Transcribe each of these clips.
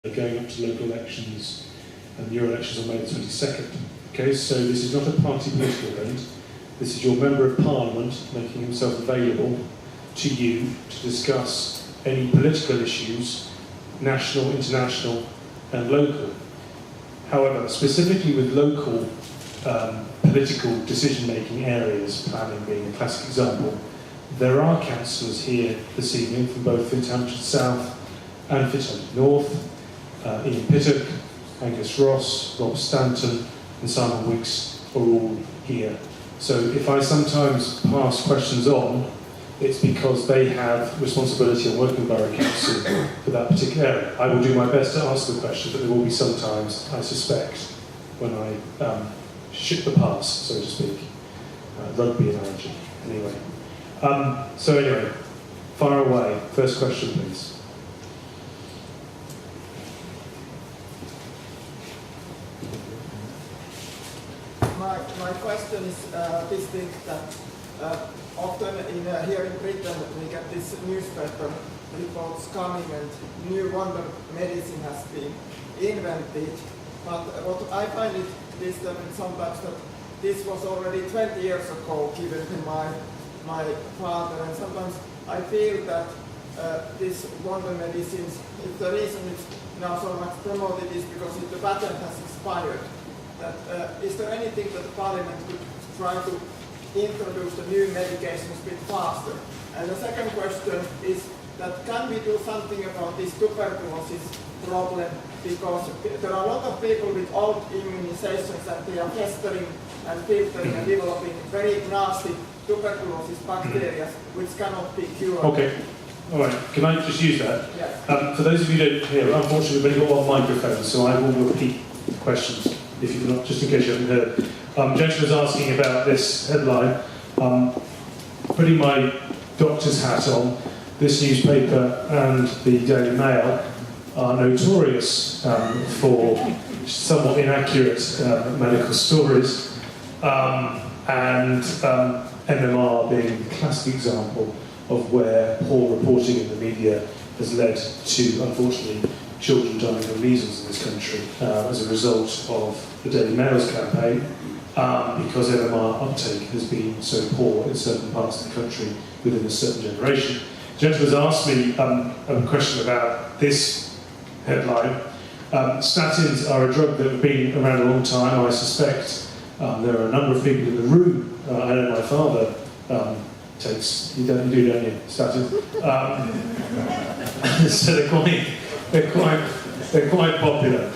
going up to local elections, and your elections on May the 22nd. Okay, so this is not a party political event. This is your Member of Parliament making himself available to you to discuss any political issues, national, international, and local. However, specifically with local political decision-making areas, planning being a classic example, there are councillors here this evening from both Finchampstead South and Finchampstead North, Ian Pittock, Angus Ross, Rob Stanton and Simon Weeks are all here. So if I sometimes pass questions on, it's because they have responsibility on working borough council for that particular area. I will do my best to answer the question, but there will be sometimes, I suspect, when I ship the pass, so to speak. Rugby analogy, anyway. So anyway, fire away. First question, please. My question is this thing that often here in Britain we get these newspaper reports coming and new wonder medicine has been invented. But what I find it disturbing sometimes that this was already 20 years ago given to my father, and sometimes I feel that these wonder medicines, if the reason it's now so much promoted is because the patent has expired. Is there anything that the Parliament could try to introduce the new medications a bit faster? And the second question is that can we do something about this tuberculosis problem, because there are a lot of people with old immunizations and they are festering and filtering and developing very nasty tuberculosis bacteria which cannot be cured. Okay. All right. Can I just use that? Yes. For those of you who don't hear, unfortunately we've only got one microphone, so I will repeat the questions if you've not, just in case you haven't heard. Gentleman was asking about this headline. Putting my doctor's hat on, this newspaper and the Daily Mail are notorious for somewhat inaccurate medical stories, and MMR being the classic example of where poor reporting in the media has led to, unfortunately, children dying of measles in this country as a result of the Daily Mail's campaign, because MMR uptake has been so poor in certain parts of the country within a certain generation. The gentleman has asked me a question about this headline. Statins are a drug that have been around a long time. I suspect there are a number of people in the room. I know my father takes, you do, don't you, statins? So they're quite popular.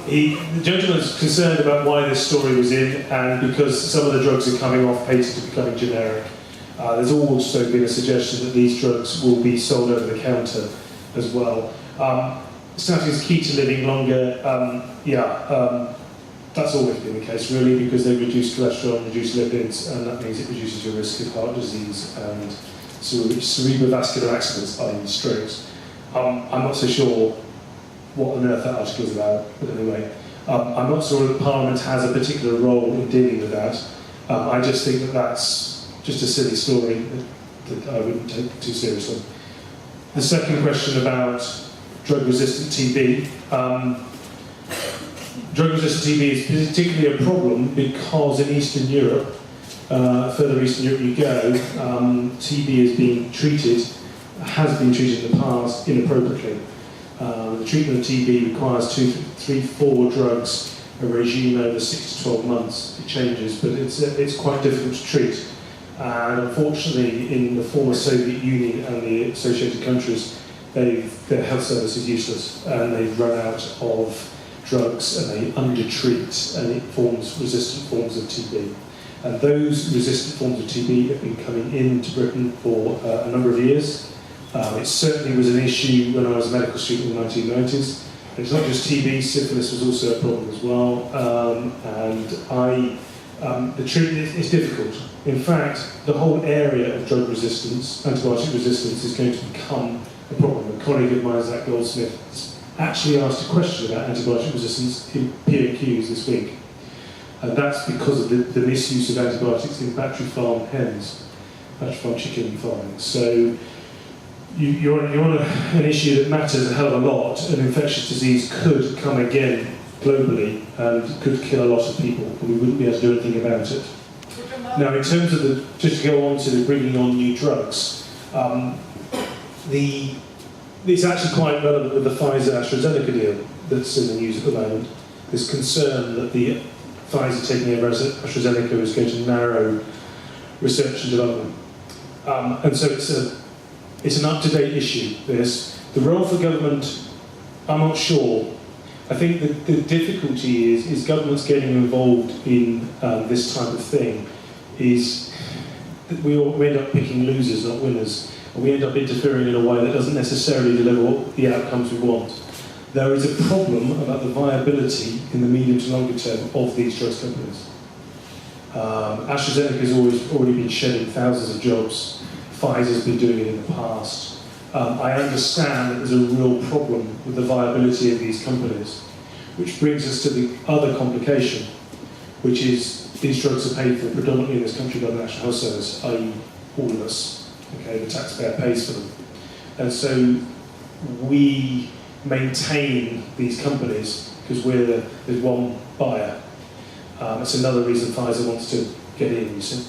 The gentleman is concerned about why this story was in, and because some of the drugs are coming off patent and becoming generic. There's also been a suggestion that these drugs will be sold over the counter as well. Statins is key to living longer. That's always been the case, really, because they reduce cholesterol and reduce lipids, and that means it reduces your risk of heart disease and cerebrovascular accidents, i.e. strokes. I'm not so sure what on earth that article is about, but anyway. I'm not sure that Parliament has a particular role in dealing with that. I just think that that's just a silly story that I wouldn't take too seriously. The second question about drug-resistant TB. Drug-resistant TB is particularly a problem because in Eastern Europe, further Eastern Europe you go, TB is being treated, has been treated in the past inappropriately. The treatment of TB requires 2, 3, 4 drugs, a regime over 6 to 12 months. It changes, but it's quite difficult to treat. And unfortunately, in the former Soviet Union and the associated countries, their health service is useless, and they've run out of drugs, and they undertreat, and it forms resistant forms of TB. And those resistant forms of TB have been coming into Britain for a number of years. It certainly was an issue when I was a medical student in the 1990s. It's not just TB, syphilis was also a problem as well. The treatment is difficult. In fact, the whole area of drug resistance, antibiotic resistance, is going to become a problem. A colleague of mine, Zach Goldsmith, actually asked a question about antibiotic resistance in P&Qs this week. And that's because of the misuse of antibiotics in battery farm hens, battery farm chicken farming. So you're on an issue that matters a hell of a lot, and infectious disease could come again globally and could kill a lot of people, and we wouldn't be able to do anything about it. Now, in terms of just to go on to the bringing on new drugs, it's actually quite relevant with the Pfizer-AstraZeneca deal that's in the news at the moment. There's concern that the Pfizer taking over AstraZeneca is going to narrow research and development. And so it's an up-to-date issue, this. The role for government, I'm not sure. I think the difficulty is governments getting involved in this type of thing is that we end up picking losers, not winners. And we end up interfering in a way that doesn't necessarily deliver the outcomes we want. There is a problem about the viability in the medium to longer term of these drugs companies. AstraZeneca has already been shedding thousands of jobs. Pfizer's been doing it in the past. I understand that there's a real problem with the viability of these companies, which brings us to the other complication, which is these drugs are paid for predominantly in this country by the National Health Service, i.e. all of us. Okay, the taxpayer pays for them. And so we maintain these companies because there's one buyer. That's another reason Pfizer wants to get in, you see.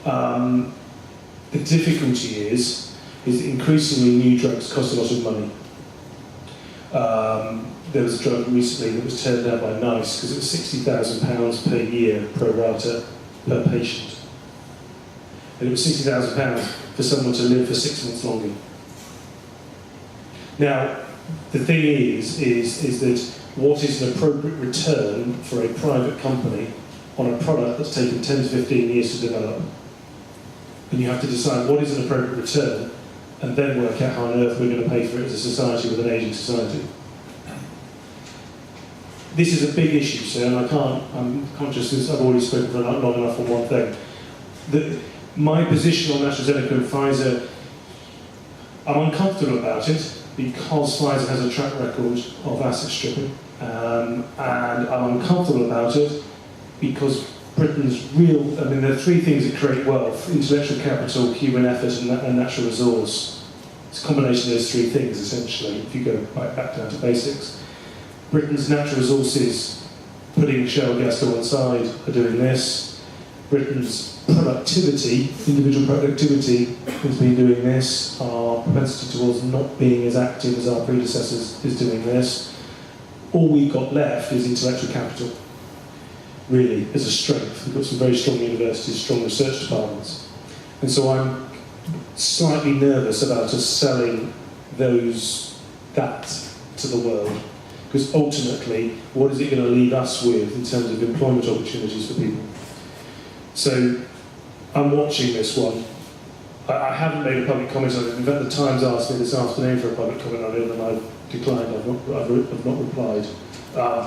The difficulty is increasingly new drugs cost a lot of money. There was a drug recently that was turned down by NICE because it was £60,000 per year pro rata per patient. And it was £60,000 for someone to live for 6 months longer. Now, the thing is that what is an appropriate return for a private company on a product that's taken 10 to 15 years to develop? And you have to decide what is an appropriate return and then work out how on earth we're going to pay for it as a society with an ageing society. This is a big issue, sir, and I'm conscious because I've already spoken for long enough on one thing. My position on AstraZeneca and Pfizer, I'm uncomfortable about it because Pfizer has a track record of asset stripping, and I'm uncomfortable about it because Britain's there are three things that create wealth: intellectual capital, human effort, and natural resource. It's a combination of those three things, essentially, if you go right back down to basics. Britain's natural resources, putting shale gas to one side, are doing this. Britain's productivity, individual productivity, has been doing this. Our propensity towards not being as active as our predecessors is doing this. All we've got left is intellectual capital, really, as a strength. We've got some very strong universities, strong research departments. And so I'm slightly nervous about us selling that to the world. Because ultimately, what is it going to leave us with in terms of employment opportunities for people? So I'm watching this one. I haven't made a public comment on it. In fact, the Times asked me this afternoon for a public comment on it, and I've declined. I've not replied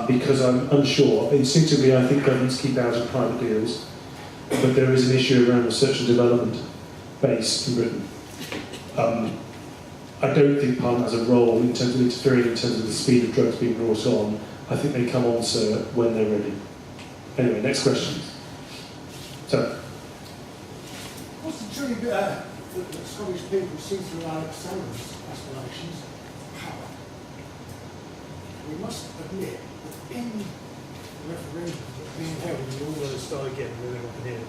because I'm unsure. Instinctively, I think governments keep out of private deals, but there is an issue around research and development base in Britain. I don't think Parliament has a role in terms of interfering in terms of the speed of drugs being brought on. I think they come on, sir, when they're ready. Anyway, next question. So. What's the truth that the Scottish people see through Alexander's aspirations of power? We must admit that in the referendum that being held, You all want to start again, and then I can hear.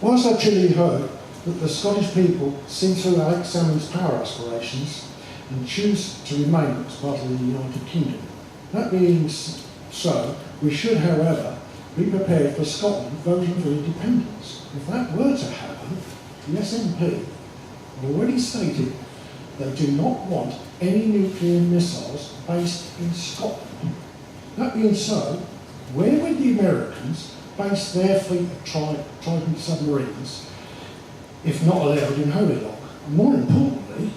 whilst I truly heard that the Scottish people see through Alexander's power aspirations and choose to remain as part of the United Kingdom. That being so, we should, however, be prepared for Scotland voting for independence. If that were to happen, the SNP have already stated they do not want any nuclear missiles based in Scotland. That being so, where would the Americans base their fleet of Trident submarines if not allowed in Holy Loch? And more importantly,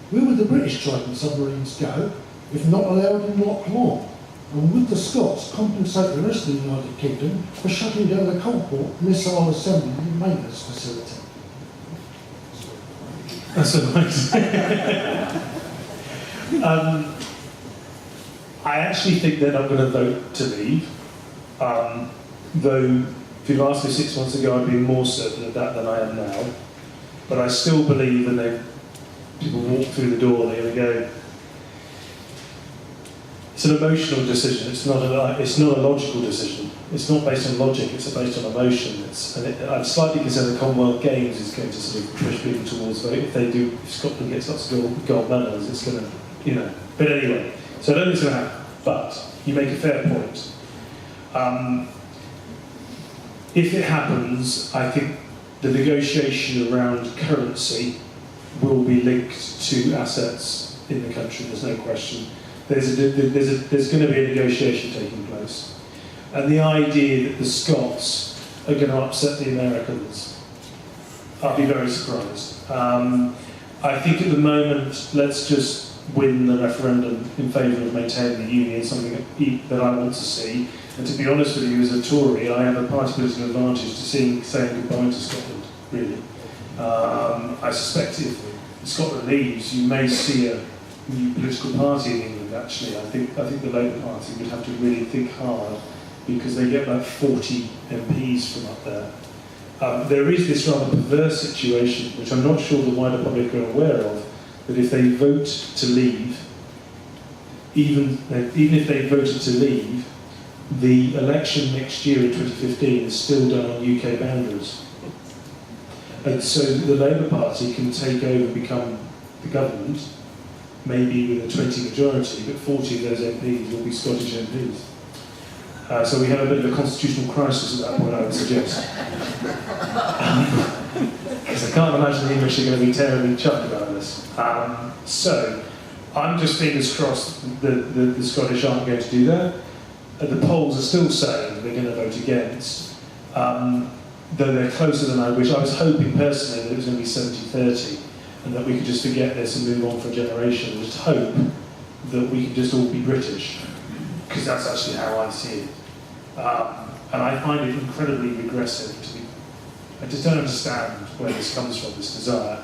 where would the British Trident submarines go if not allowed in Loch Long? And would the Scots compensate the rest of the United Kingdom for shutting down the Coalport missile assembly and maintenance facility? That's all right. I actually think they're not going to vote to leave, though if you'd asked me 6 months ago, I'd be more certain of that than I am now. But I still believe, and people walk through the door, they're going to go. It's an emotional decision. It's not a logical decision. It's not based on logic. It's based on emotion. I'm slightly concerned the Commonwealth Games is going to sort of push people towards vote. If Scotland gets lots of gold medals, it's going to, But anyway, so I don't think it's going to happen. But you make a fair point. If it happens, I think the negotiation around currency will be linked to assets in the country. There's no question. There's going to be a negotiation taking place. And the idea that the Scots are going to upset the Americans, I'll be very surprised. I think at the moment, let's just win the referendum in favour of maintaining the Union, something that I want to see. And to be honest with you, as a Tory, I have a party political advantage to saying goodbye to Scotland, really. I suspect if Scotland leaves, you may see a new political party in England, actually. I think the Labour Party would have to really think hard, because they get about 40 MPs from up there. There is this rather perverse situation, which I'm not sure the wider public are aware of, that if they vote to leave, even if they voted to leave, the election next year in 2015 is still done on UK boundaries. And so the Labour Party can take over, become the government, maybe with a 20 majority, but 40 of those MPs will be Scottish MPs. So we have a bit of a constitutional crisis at that point, I would suggest. Because I can't imagine the English are going to be terribly chuffed about this. So I'm just fingers crossed that the Scottish aren't going to do that. The polls are still saying they're going to vote against, though they're closer than I wish. I was hoping personally that it was going to be 70-30, and that we could just forget this and move on for a generation. Just hope that we could just all be British, because that's actually how I see it. And I find it incredibly regressive. I just don't understand where this comes from, this desire.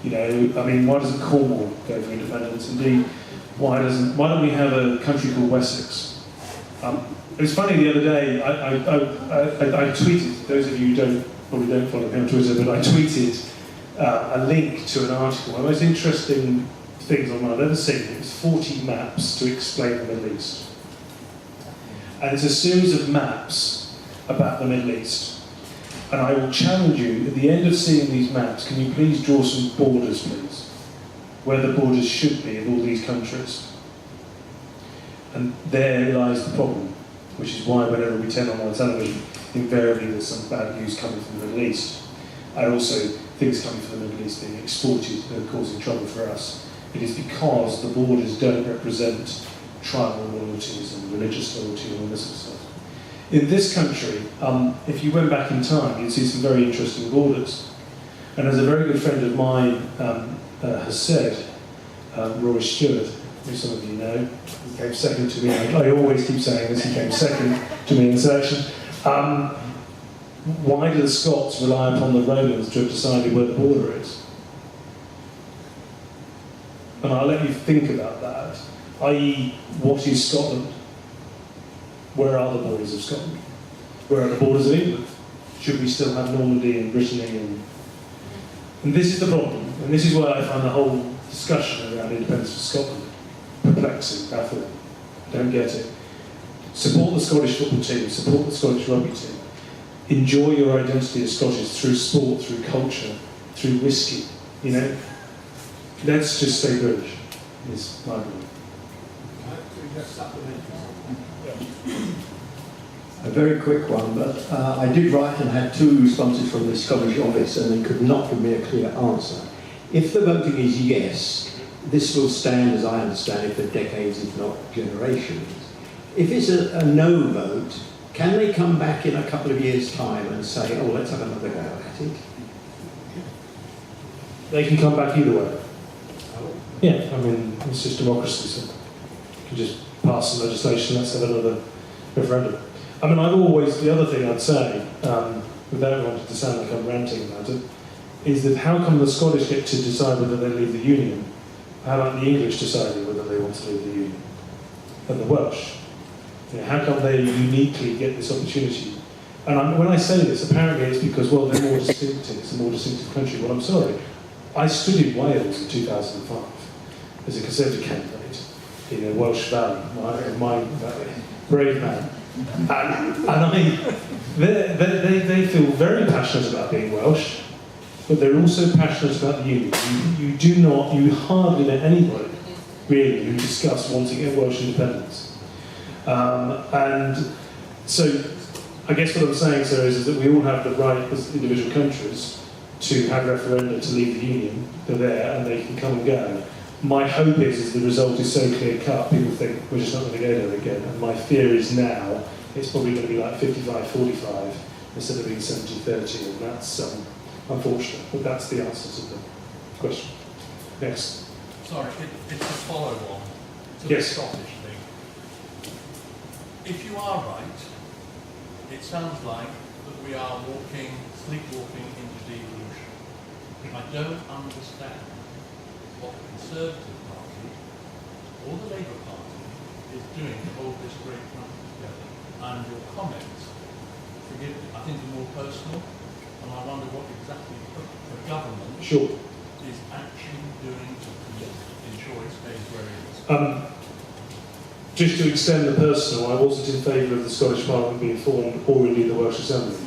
Why doesn't Cornwall go for independence? Indeed, why don't we have a country called Wessex? It was funny the other day, I tweeted, those of you who probably don't follow me on Twitter, but I tweeted a link to an article, one of the most interesting things online I've ever seen. It was 40 maps to explain the Middle East. And it's a series of maps about the Middle East. And I will challenge you, at the end of seeing these maps, can you please draw some borders, please? Where the borders should be of all these countries. And there lies the problem, which is why whenever we turn on our television, invariably there's some bad news coming from the Middle East. And also things coming from the Middle East being exported and causing trouble for us. It is because the borders don't represent tribal loyalties and religious loyalty and all this sort of stuff. In this country, if you went back in time, you'd see some very interesting borders. And as a very good friend of mine has said, Roy Stewart, who some of you know, he came second to me. I always keep saying this, he came second to me in the selection. Why do the Scots rely upon the Romans to have decided where the border is? And I'll let you think about that. I.e., what is Scotland? Where are the borders of Scotland? Where are the borders of England? Should we still have Normandy and Brittany? And this is the problem, and this is why I find the whole discussion around independence for Scotland perplexing, baffling. Don't get it. Support the Scottish football team, support the Scottish rugby team. Enjoy your identity as Scottish through sport, through culture, through whiskey. Let's just stay British, is my view. A very quick one, but I did write and had 2 responses from the Scottish office, and they could not give me a clear answer. If the voting is yes, this will stand, as I understand it, for decades, if not generations. If it's a no vote, can they come back in a couple of years' time and say, oh, let's have another go at it? They can come back either way. Yeah, it's just democracy, so you can just pass some legislation, let's have another referendum. The other thing I'd say, without wanting to sound like I'm ranting about it, is that how come the Scottish get to decide whether they leave the Union? How about the English deciding whether they want to leave the Union? And the Welsh? How come they uniquely get this opportunity? And when I say this, apparently it's because, they're more distinctive, it's a more distinctive country. Well, I'm sorry. I stood in Wales in 2005 as a Conservative candidate in a Welsh valley, my brave man. They feel very passionate about being Welsh, but they're also passionate about the union. You hardly met anybody, really, who discussed wanting a Welsh independence. And so, I guess what I'm saying, sir, is that we all have the right as individual countries to have referenda to leave the union. They're there and they can come and go. My hope is the result is so clear cut, people think we're just not going to go there again. And my fear is now it's probably going to be like 55-45 instead of being 70-30, and that's unfortunate, but that's the answer to the question. Next. Sorry, it's a follow-on to Yes. the Scottish thing. If you are right, it sounds like that we are sleepwalking into devolution. I don't understand what the Conservative Party or the Labour Party is doing to hold this great country together. And your comments, forgive me, I think are more personal, and I wonder what exactly the government Sure. is actually doing to ensure it stays where it is. Just to extend the personal, I wasn't in favour of the Scottish Parliament being formed or indeed the Welsh Assembly.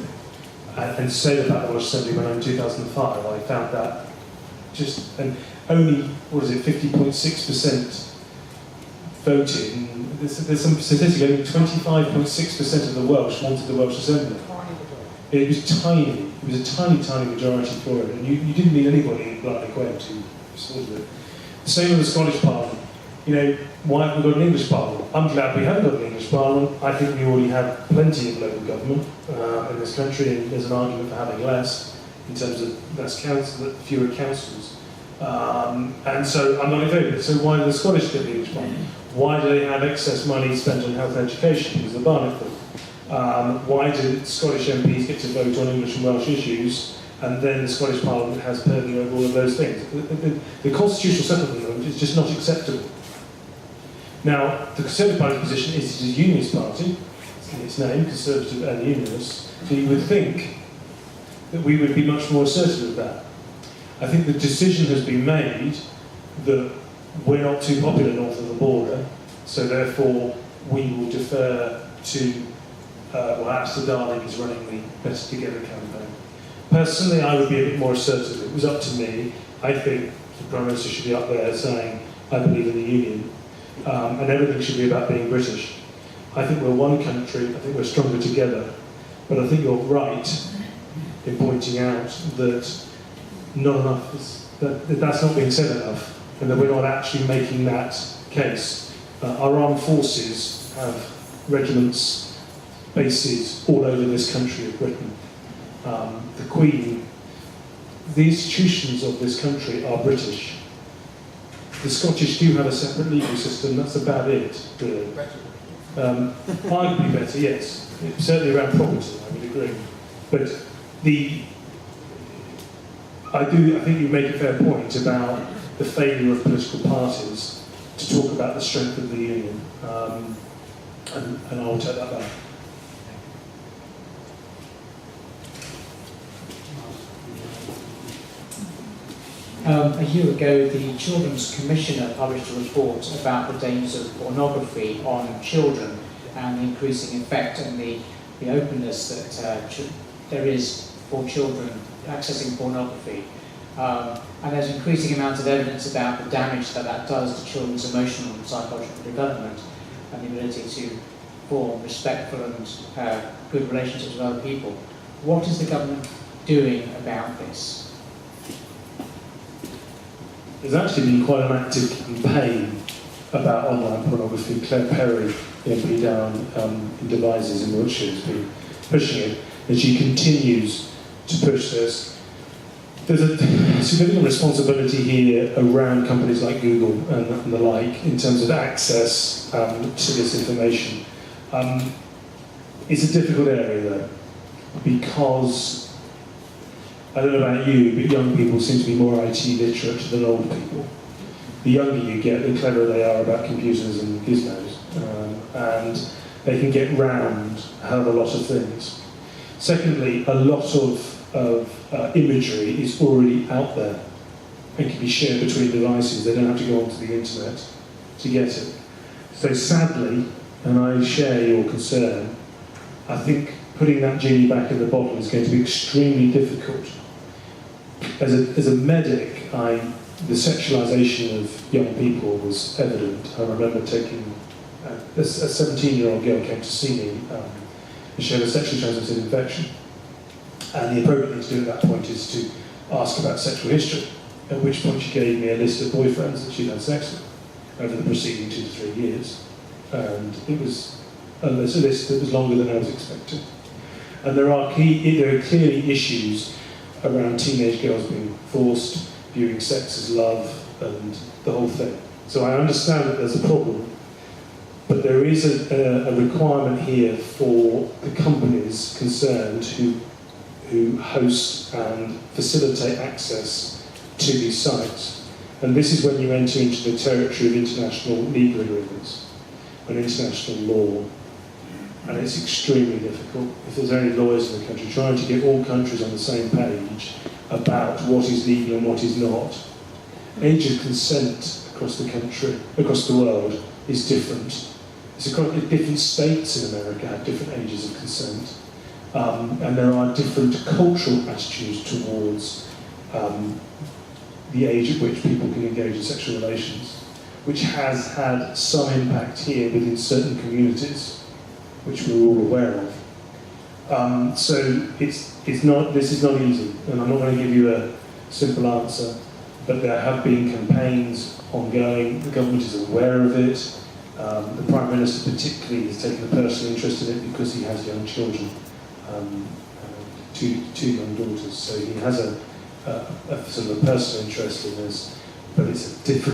And to say about the Welsh Assembly when in 2005, I found that just, and only, 50.6% voted. There's some statistic, only 25.6% of the Welsh wanted the Welsh Assembly. It was tiny. It was a tiny, tiny majority for it. And you didn't meet anybody in Bracknell who supported it. The same with the Scottish Parliament. Why haven't we got an English Parliament? I'm glad we have got an English Parliament. I think we already have plenty of local government in this country, and there's an argument for having less in terms of less council, fewer councils. And so I'm not in favour of it. So why do the Scottish get the English Parliament? Why do they have excess money spent on health and education? Because of the Barnett Bill. Why do Scottish MPs get to vote on English and Welsh issues, and then the Scottish Parliament has purview over all of those things? The constitutional settlement is just not acceptable. Now, the Conservative Party's position is it is a unionist party, in its name, Conservative and Unionist, so you would think that we would be much more assertive of that. I think the decision has been made that we're not too popular north of the border, so therefore we will defer to, Alistair Darling is running the Better Together campaign. Personally, I would be a bit more assertive. It was up to me. I think the Prime Minister should be up there saying, I believe in the Union, and everything should be about being British. I think we're one country, I think we're stronger together, but I think you're right in pointing out that not enough that's not being said enough, and that we're not actually making that case. Our armed forces have regiments, bases all over this country of Britain. The Queen, the institutions of this country are British. The Scottish do have a separate legal system, that's about it, really. Arguably better, yes. Certainly around property, I would agree. But I think you make a fair point about the failure of political parties to talk about the strength of the union, and I'll take that back. A year ago, the Children's Commissioner published a report about the dangers of pornography on children and the increasing effect and the openness that there is for children accessing pornography. And there's increasing amounts of evidence about the damage that does to children's emotional and psychological development and the ability to form respectful and good relationships with other people. What is the government doing about this? There's actually been quite an active campaign about online pornography. Claire Perry, the MP down in Devizes in Wiltshire, has been pushing it, and she continues to push this. There's a significant responsibility here around companies like Google and the like in terms of access to this information. It's a difficult area though, because I don't know about you, but young people seem to be more IT literate than old people. The younger you get, the cleverer they are about computers and gizmos, and they can get round a hell of a lot of things. Secondly, a lot of imagery is already out there. and can be shared between devices. They don't have to go onto the internet to get it. So sadly, and I share your concern, I think putting that genie back in the bottle is going to be extremely difficult. As a medic, the sexualisation of young people was evident. I remember taking a 17-year-old girl came to see me and she had a sexually transmitted infection. And the appropriate thing to do at that point is to ask about sexual history, at which point she gave me a list of boyfriends that she'd had sex with over the preceding 2 to 3 years. And it was a list that was longer than I was expecting. And there are clearly issues around teenage girls being forced, viewing sex as love, and the whole thing. So I understand that there's a problem, but there is a requirement here for the companies concerned who host and facilitate access to these sites. And this is when you enter into the territory of international legal agreements and international law. And it's extremely difficult. If there's any lawyers in the country trying to get all countries on the same page about what is legal and what is not, age of consent across the country, across the world, is different. Different states in America have different ages of consent. And there are different cultural attitudes towards the age at which people can engage in sexual relations, which has had some impact here within certain communities, which we're all aware of. So this is not easy, and I'm not going to give you a simple answer, but there have been campaigns ongoing, the government is aware of it, the Prime Minister particularly has taken a personal interest in it because he has young children, two young daughters, so he has a sort of a personal interest in this, but it's a different